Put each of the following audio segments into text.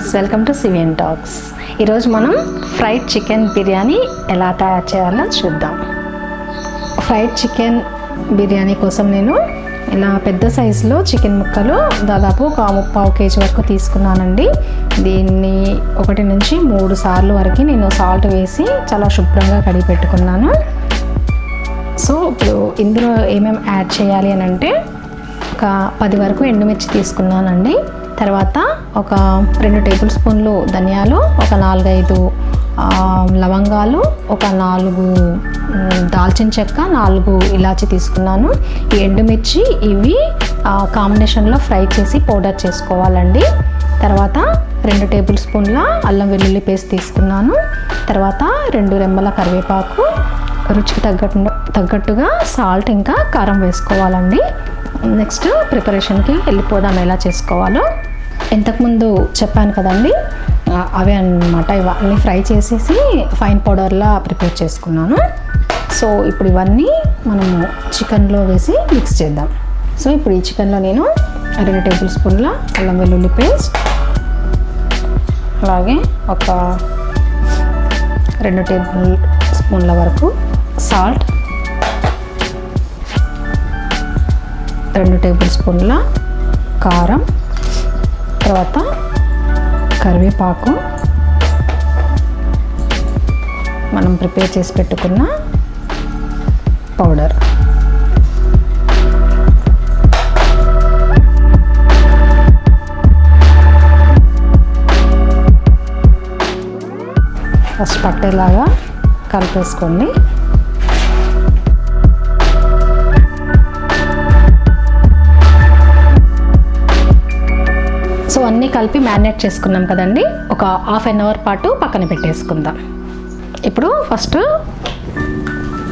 Friends, welcome to సివియన్ talks. ఈరోజు మనం fried chicken biryani ఎలా తయారు చేయాలో చూద్దాం. ఫ్రైడ్ చికెన్ బిర్యానీ కోసం నేను ఇలా పెద్ద సైజులో చికెన్ ముక్కలు దాదాపు ఒక 3/4 kg వరకు తీసుకున్నానండి. దీన్ని 1 నుంచి 3 సార్లు వరకు నేను సాల్ట్ వేసి చాలా శుభ్రంగా కడిగి పెట్టుకున్నాను. సో ఇప్పుడు ఇందులో ఏమేమి యాడ్ చేయాలి అని అంటే, ఒక 10 వరకు ఎండుమిర్చి తీసుకున్నానండి. తర్వాత ఒక 2 టేబుల్ స్పూన్లు ధనియాలు, ఒక 4-5 లవంగాలు, ఒక 4 దాల్చిన చెక్క, 4 ఇలాచి తీసుకున్నాను. ఈ ఎండుమిర్చి ఇవి కాంబినేషన్లో ఫ్రై చేసి పౌడర్ చేసుకోవాలండి. తర్వాత 2 టేబుల్ స్పూన్ల అల్లం వెల్లుల్లి పేస్ట్ తీసుకున్నాను. తర్వాత 2 రెమ్మల కరివేపాకు, రుచికి తగ్గట్టుగా సాల్ట్ ఇంకా కారం వేసుకోవాలండి. నెక్స్ట్ ప్రిపరేషన్కి వెళ్ళిపోదాం ఎలా చేసుకోవాలో. ఇంతకుముందు చెప్పాను కదండి, అవే అన్నమాట. ఇవన్నీ ఫ్రై చేసేసి ఫైన్ పౌడర్లా ప్రిపేర్ చేసుకున్నాను. సో ఇప్పుడు ఇవన్నీ మనము చికెన్లో వేసి మిక్స్ చేద్దాం. సో ఇప్పుడు ఈ చికెన్లో నేను 2 టేబుల్ స్పూన్ల అల్లం వెల్లుల్లి పేస్ట్, అలాగే ఒక 2 టేబుల్ స్పూన్ల వరకు సాల్ట్, 2 టేబుల్ స్పూన్ల కారం, తర్వాత కరివేపాకు, మనం ప్రిపేర్ చేసి పెట్టుకున్న పౌడర్, ఫస్ట్ పట్టేలాగా కలిపేసుకోండి. సో అన్నీ కలిపి మ్యారినేట్ చేసుకున్నాం కదండి, ఒక ½ an hour పాటు పక్కన పెట్టేసుకుందాం. ఇప్పుడు ఫస్ట్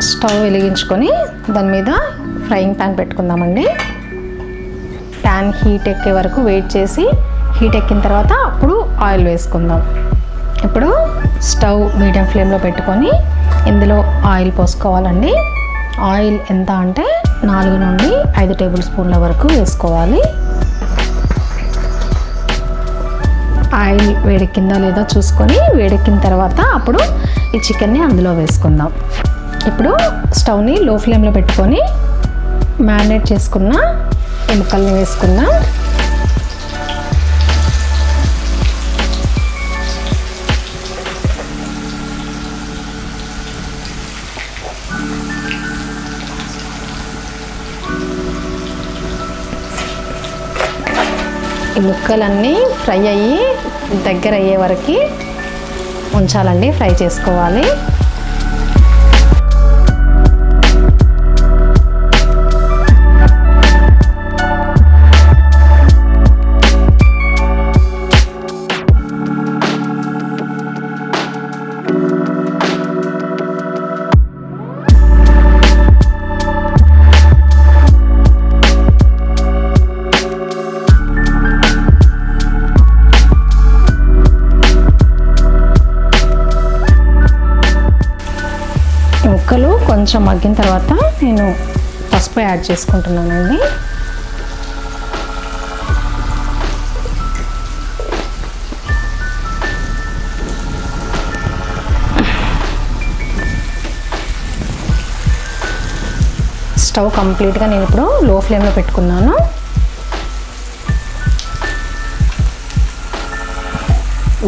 స్టవ్ వెలిగించుకొని దాని మీద ఫ్రైయింగ్ ప్యాన్ పెట్టుకుందామండి. ప్యాన్ హీట్ ఎక్కే వరకు వెయిట్ చేసి, హీట్ ఎక్కిన తర్వాత అప్పుడు ఆయిల్ వేసుకుందాం. ఇప్పుడు స్టవ్ మీడియం ఫ్లేమ్లో పెట్టుకొని ఇందులో ఆయిల్ పోసుకోవాలండి. ఆయిల్ ఎంత అంటే 4 నుండి 5 టేబుల్ స్పూన్ల వరకు వేసుకోవాలి. ఆయిల్ వేడెక్కిందా లేదా చూసుకొని, వేడెక్కిన తర్వాత అప్పుడు ఈ చికెన్ని అందులో వేసుకుందాం. ఇప్పుడు స్టవ్ని లో ఫ్లేమ్లో పెట్టుకొని మ్యారినేట్ చేసుకున్న ఈ ముక్కల్ని వేసుకుందాం. ఈ ముక్కలన్నీ ఫ్రై అయ్యి దగ్గర అయ్యే వరకు ఉంచాలండి, ఫ్రై చేసుకోవాలి. ముక్కలు కొంచెం మగ్గిన తర్వాత నేను పసుపు యాడ్ చేసుకుంటున్నానండి. స్టవ్ కంప్లీట్గా నేను ఇప్పుడు లో ఫ్లేమ్లో పెట్టుకున్నాను.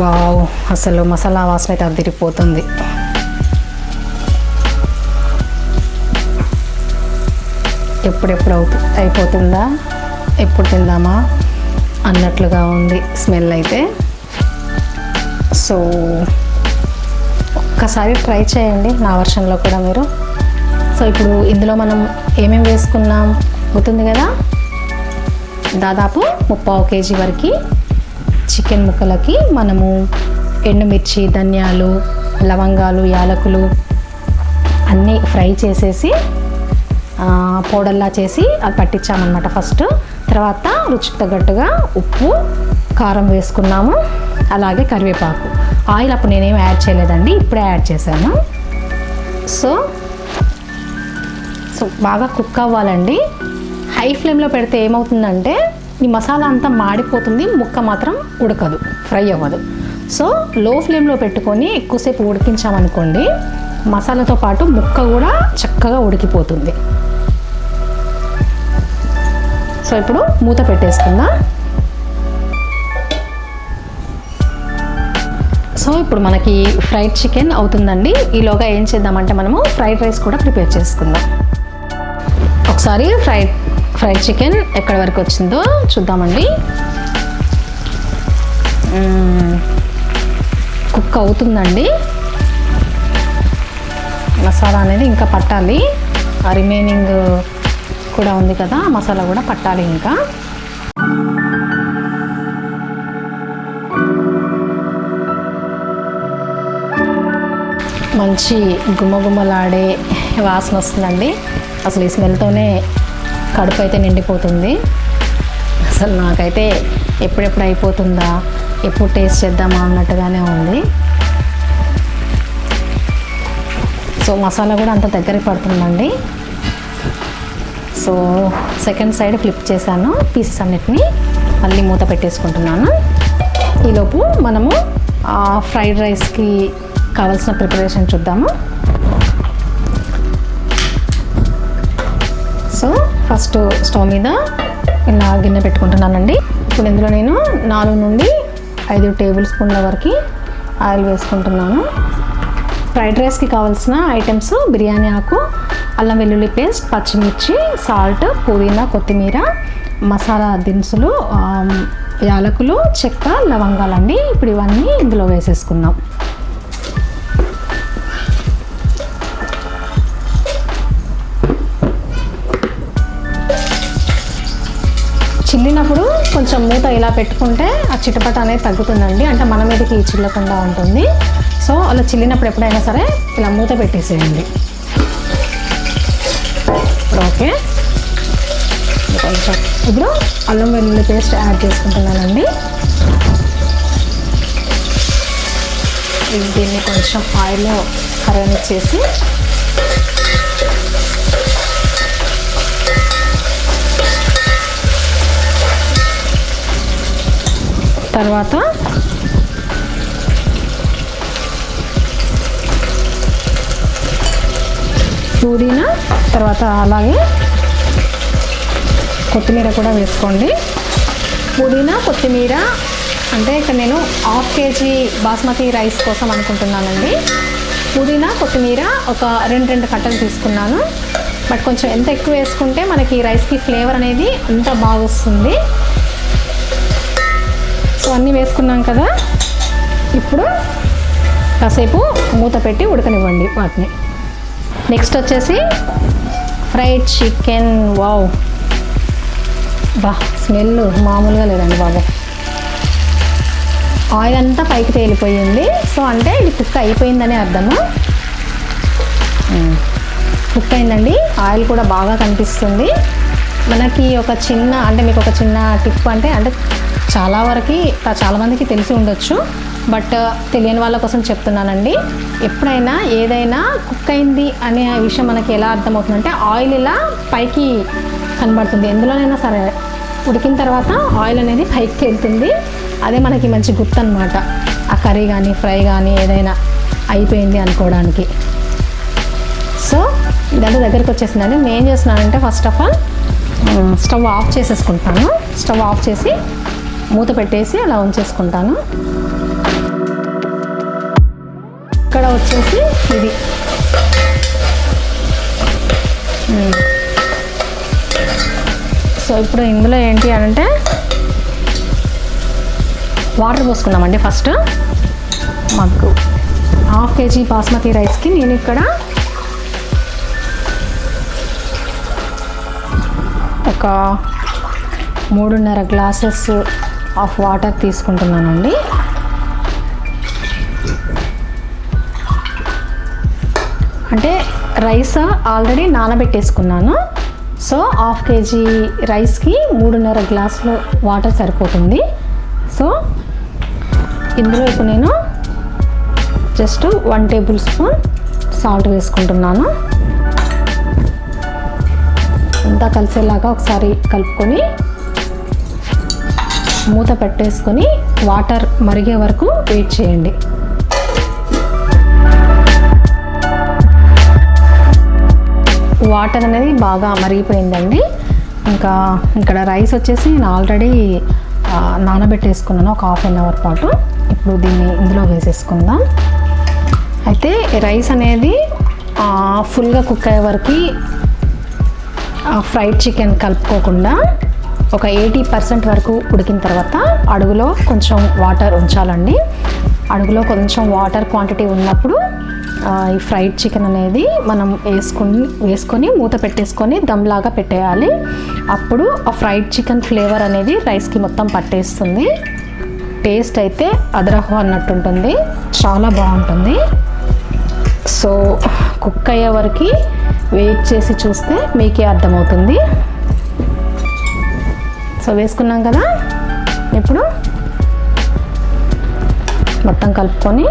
వావ్, అసలు మసాలా వాసన అయితే అదిరిపోతుంది. ఎప్పుడెప్పుడు అయిపోతుందా, ఎప్పుడు తిందామా అన్నట్లుగా ఉంది స్మెల్ అయితే. సో ఒక్కసారి ట్రై చేయండి నా వర్షన్లో కూడా మీరు. సో ఇప్పుడు ఇందులో మనం ఏమేమి వేసుకున్నాం గుర్తుంది కదా, దాదాపు 3/4 kg వరకు చికెన్ ముక్కలకి మనము ఎండుమిర్చి, ధనియాలు, లవంగాలు, యాలకులు అన్నీ ఫ్రై చేసేసి పౌడర్లా చేసి అది పట్టించామన్నమాట ఫస్ట్. తర్వాత రుచికి తగ్గట్టుగా ఉప్పు, కారం వేసుకున్నాము, అలాగే కరివేపాకు. ఆయిల్ అప్పుడు నేనేం యాడ్ చేయలేదండి, ఇప్పుడే యాడ్ చేశాను. సో బాగా కుక్ అవ్వాలండి. హై ఫ్లేమ్లో పెడితే ఏమవుతుందంటే ఈ మసాలా అంతా మాడిపోతుంది, ముక్క మాత్రం ఉడకదు, ఫ్రై అవ్వదు. సో లో ఫ్లేమ్లో పెట్టుకొని ఎక్కువసేపు ఉడికించామనుకోండి, మసాలాతో పాటు ముక్క కూడా చక్కగా ఉడికిపోతుంది. సో ఇప్పుడు మూత పెట్టేసుకుందాం. సో ఇప్పుడు మనకి ఫ్రైడ్ చికెన్ అవుతుందండి. ఈలోగా ఏం చేద్దామంటే మనము ఫ్రైడ్ రైస్ కూడా ప్రిపేర్ చేసుకుందాం. ఒకసారి ఫ్రైడ్ చికెన్ ఎక్కడి వరకు వచ్చిందో చూద్దామండి. కుక్ అవుతుందండి. మసాలా అనేది ఇంకా పట్టాలి, ఆ రిమైనింగ్ కూడా ఉంది కదా, మసాలా కూడా పట్టాలి ఇంకా. మంచి గుమ్మగుమ్మలాడే వాసన వస్తుందండి. అసలు ఈ స్మెల్తోనే కడుపు అయితే నిండిపోతుంది. అసలు నాకైతే ఎప్పుడెప్పుడు అయిపోతుందా, ఎప్పుడు టేస్ట్ చేద్దామా అన్నట్టుగానే ఉంది. సో మసాలా కూడా అంత దగ్గరికి పడుతుందండి. సో సెకండ్ సైడ్ ఫ్లిప్ చేశాను, పీసెస్ అన్నిటిని మళ్ళీ మూత పెట్టేసుకుంటున్నాను. ఈలోపు మనము ఫ్రైడ్ రైస్కి కావాల్సిన ప్రిపరేషన్ చూద్దాము. సో ఫస్ట్ స్టవ్ మీద ఇలా గిన్నె పెట్టుకుంటున్నానండి. ఇప్పుడు ఇందులో నేను 4 నుండి 5 టేబుల్ స్పూన్ల వరకు ఆయిల్ వేసుకుంటున్నాను. ఫ్రైడ్ రైస్కి కావాల్సిన ఐటమ్స్ బిర్యానీ ఆకు, అల్లం వెల్లుల్లి పేస్ట్, పచ్చిమిర్చి, సాల్ట్, పుదీనా, కొత్తిమీర, మసాలా దినుసులు, యాలకులు, చెక్క, లవంగాలండి. ఇప్పుడు ఇవన్నీ ఇందులో వేసేసుకుందాం. చిల్లినప్పుడు కొంచెం మూత ఇలా పెట్టుకుంటే ఆ చిటపట అనేది తగ్గుతుందండి, అంటే మన మీదకి చిల్లకుండా ఉంటుంది. సో అలా చిల్లినప్పుడు ఎప్పుడైనా సరే ఇలా మూత పెట్టేసేయండి. ఓకే, కొంచెం ఇప్పుడు అల్లం వెల్లుల్లి పేస్ట్ యాడ్ చేసుకుంటున్నానండి. దీన్ని కొంచెం ఆయిల్లో కరగనిచ్చేసి తర్వాత పుదీనా, తర్వాత అలాగే కొత్తిమీర కూడా వేసుకోండి. పుదీనా, కొత్తిమీర అంటే ఇక్కడ నేను 1/2 kg బాస్మతి రైస్ కోసం అనుకుంటున్నానండి. పుదీనా, కొత్తిమీర ఒక 2 కట్టలు తీసుకున్నాను. బట్ కొంచెం ఎంత ఎక్కువ వేసుకుంటే మనకి రైస్కి ఫ్లేవర్ అనేది అంత బాగా వస్తుంది. సో అన్నీ వేసుకున్నాం కదా, ఇప్పుడు కాసేపు మూత పెట్టి ఉడకనివ్వండి వాటిని. నెక్స్ట్ వచ్చేసి ఫ్రైడ్ చికెన్. వావ్, బా స్మెల్ మామూలుగా లేదండి బాబు. ఆయిల్ అంతా పైకి తేలిపోయింది. సో అంటే ఇది కుక్ అయిపోయిందని అర్థము. కుక్ అయిందండి, ఆయిల్ కూడా బాగా కనిపిస్తుంది మనకి. ఒక చిన్న అంటే మీకు ఒక చిన్న టిప్ అంటే చాలామందికి తెలిసి ఉండొచ్చు, బట్ తెలియని వాళ్ళ కోసం చెప్తున్నానండి. ఎప్పుడైనా ఏదైనా కుక్ అయింది అనే విషయం మనకి ఎలా అర్థమవుతుందంటే ఆయిల్ ఇలా పైకి కనబడుతుంది. ఎందులోనైనా సరే ఉడికిన తర్వాత ఆయిల్ అనేది పైకి వెళ్తుంది. అదే మనకి మంచి గుర్తు అనమాట, ఆ కర్రీ కానీ ఫ్రై కానీ ఏదైనా అయిపోయింది అనుకోవడానికి. సో ఇదంతా దగ్గరికి వచ్చేసిందండి. నేను ఏం చేస్తున్నానంటే first of all stove off చేసేసుకుంటాను. స్టవ్ ఆఫ్ చేసి మూత పెట్టేసి అలా ఉంచేసుకుంటాను. ఇక్కడ వచ్చేసి ఇది సో ఇప్పుడు ఇందులో ఏంటి అంటే వాటర్ పోసుకుందామండి. ఫస్ట్ మాకు 1/2 kg బాస్మతి రైస్కి నేను ఇక్కడ ఒక 3.5 గ్లాసెస్ ఆఫ్ వాటర్ తీసుకుంటున్నానండి. అంటే రైస్ ఆల్రెడీ నానబెట్టేసుకున్నాను. సో 1/2 kg రైస్కి 3.5 గ్లాసులు వాటర్ సరిపోతుంది. సో ఇందులో ఇప్పుడు నేను జస్ట్ 1 టేబుల్ స్పూన్ సాల్ట్ వేసుకుంటున్నాను. అంతా కలిసేలాగా ఒకసారి కలుపుకొని మూత పెట్టేసుకొని వాటర్ మరిగే వరకు వెయిట్ చేయండి. వాటర్ అనేది బాగా మరిగిపోయిందండి. ఇంకా ఇక్కడ రైస్ వచ్చేసి నేను ఆల్రెడీ నానబెట్టేసుకున్నాను ఒక హాఫ్ అన్ అవర్ పాటు. ఇప్పుడు దీన్ని ఇందులో వేసేసుకుందాం. అయితే రైస్ అనేది ఫుల్గా కుక్ అయ్యే వరకు ఫ్రైడ్ చికెన్ కలుపుకోకుండా ఒక 80% వరకు ఉడికిన తర్వాత అడుగులో కొంచెం వాటర్ ఉంచాలండి. అడుగులో కొంచెం వాటర్ క్వాంటిటీ ఉన్నప్పుడు ఈ ఫ్రైడ్ చికెన్ అనేది మనం వేసుకొని మూత పెట్టేసుకొని దమ్లాగా పెట్టేయాలి. అప్పుడు ఆ ఫ్రైడ్ చికెన్ ఫ్లేవర్ అనేది రైస్కి మొత్తం పట్టేస్తుంది. టేస్ట్ అయితే అదరహో అన్నట్టు ఉంటుంది, చాలా బాగుంటుంది. సో కుక్ అయ్యే వరకు వెయిట్ చేసి చూస్తే మీకే అర్థమవుతుంది. సో వేసుకున్నాం కదా, ఇప్పుడు మొత్తం కలుపుకొని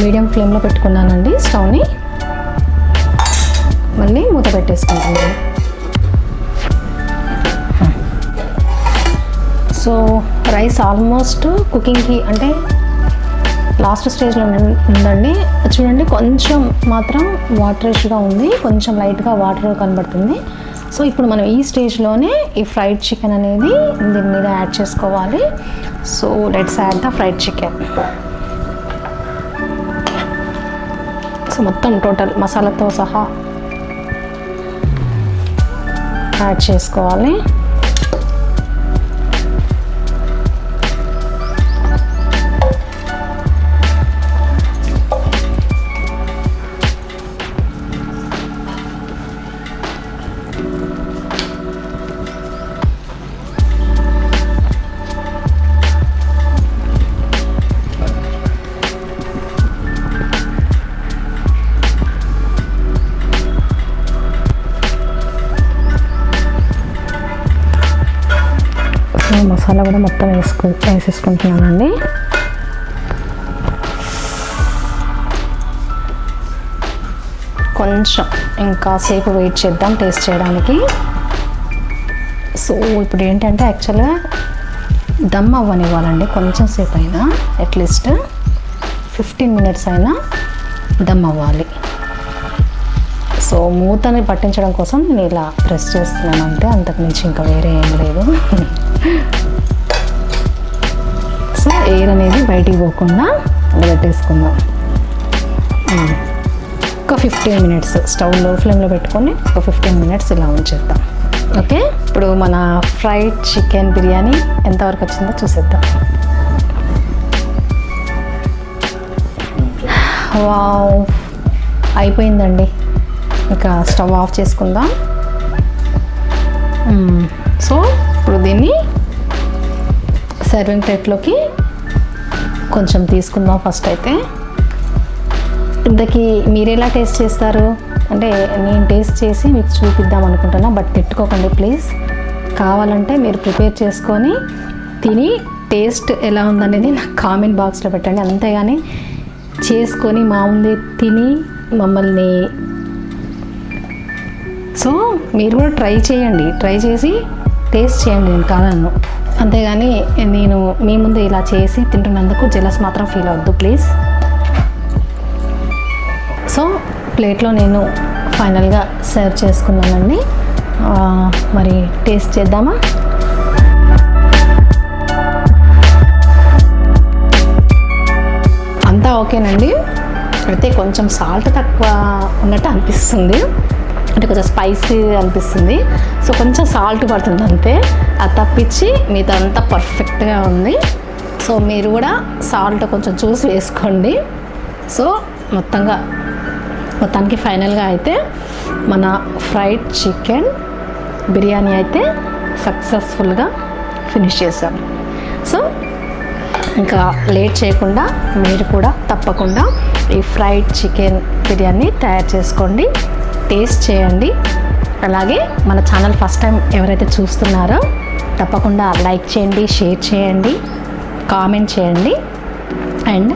మీడియం ఫ్లేమ్లో పెట్టుకున్నానండి స్టవ్ని. మళ్ళీ మూత పెట్టేసుకుంటాను. సో రైస్ ఆల్మోస్ట్ కుకింగ్కి అంటే లాస్ట్ స్టేజ్లో ఉందండి. చూడండి, కొంచెం మాత్రం వాటరిష్గా ఉంది, కొంచెం లైట్గా వాటర్ కనబడుతుంది. సో ఇప్పుడు మనం ఈ స్టేజ్లోనే ఈ ఫ్రైడ్ చికెన్ అనేది దీని మీద యాడ్ చేసుకోవాలి. So let's add the fried chicken. So మొత్తం టోటల్ మసాలాతో సహా యాడ్ చేసుకోవాలి. మసాలా కూడా మొత్తం వేసేసుకుంటున్నానండి. కొంచెం ఇంకా సేపు వెయిట్ చేద్దాం టేస్ట్ చేయడానికి. సో ఇప్పుడు ఏంటంటే యాక్చువల్గా దమ్ అవ్వనివ్వాలండి కొంచెం సేపు అయినా, అట్లీస్ట్ 15 minutes అయినా దమ్ అవ్వాలి. సో మూతని పట్టించడం కోసం నేను ఇలా ప్రెస్ చేస్తున్నాను అంతే, అంతకుమించి ఇంకా వేరే ఏం లేదు. సో ఎయిర్ అనేది బయటికి పోకుండా పెట్టేసుకుందాం. ఒక 15 minutes స్టవ్ లో ఫ్లేమ్లో పెట్టుకొని ఒక 15 minutes ఇలా ఉంచేద్దాం. ఓకే, ఇప్పుడు మన ఫ్రైడ్ చికెన్ బిర్యానీ ఎంతవరకు వచ్చిందో చూసేద్దాం. వావ్, అయిపోయిందండి. ఇంకా స్టవ్ ఆఫ్ చేసుకుందాం. సో ఇప్పుడు దీన్ని సర్వింగ్ ప్లేట్లోకి కొంచెం తీసుకుందాం. ఫస్ట్ అయితే ఇంతకీ మీరు ఎలా టేస్ట్ చేస్తారు అంటే నేను టేస్ట్ చేసి మీకు చూపిద్దాం అనుకుంటున్నా, బట్ తిట్టుకోకండి ప్లీజ్. కావాలంటే మీరు ప్రిపేర్ చేసుకొని తిని టేస్ట్ ఎలా ఉందనేది నాకు కామెంట్ బాక్స్లో పెట్టండి. అంతేగాని చేసుకొని మా ముందే తిని మమ్మల్ని, సో మీరు కూడా ట్రై చేయండి, ట్రై చేసి టేస్ట్ చేయండి, నేను కాదన్ను. అంతేగాని నేను మీ ముందు ఇలా చేసి తింటున్నందుకు జెలస్ మాత్రం ఫీల్ అవద్దు ప్లీజ్. సో ప్లేట్లో నేను ఫైనల్గా సర్వ్ చేసుకున్నానండి. మరి టేస్ట్ చేద్దామా? అంతా ఓకేనండి. అయితే కొంచెం సాల్ట్ తక్కువ ఉన్నట్టు అనిపిస్తుంది, అంటే కొంచెం స్పైసీ అనిపిస్తుంది. సో కొంచెం సాల్ట్ పడుతుంది అంతే, అది తప్పించి మిగతా అంతా పర్ఫెక్ట్గా ఉంది. సో మీరు కూడా సాల్ట్ కొంచెం చూసి వేసుకోండి. సో మొత్తానికి ఫైనల్గా అయితే మన ఫ్రైడ్ చికెన్ బిర్యానీ అయితే సక్సెస్ఫుల్గా ఫినిష్ చేసాం. సో ఇంకా లేట్ చేయకుండా మీరు కూడా తప్పకుండా ఈ ఫ్రైడ్ చికెన్ బిర్యానీ తయారు చేసుకోండి, టేస్ట్ చేయండి. అలాగే మన ఛానల్ ఫస్ట్ టైం ఎవరైతే చూస్తున్నారో తప్పకుండా లైక్ చేయండి, షేర్ చేయండి, కామెంట్ చేయండి అండ్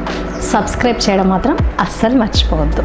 సబ్స్క్రైబ్ చేయడం మాత్రం అస్సలు మర్చిపోవద్దు.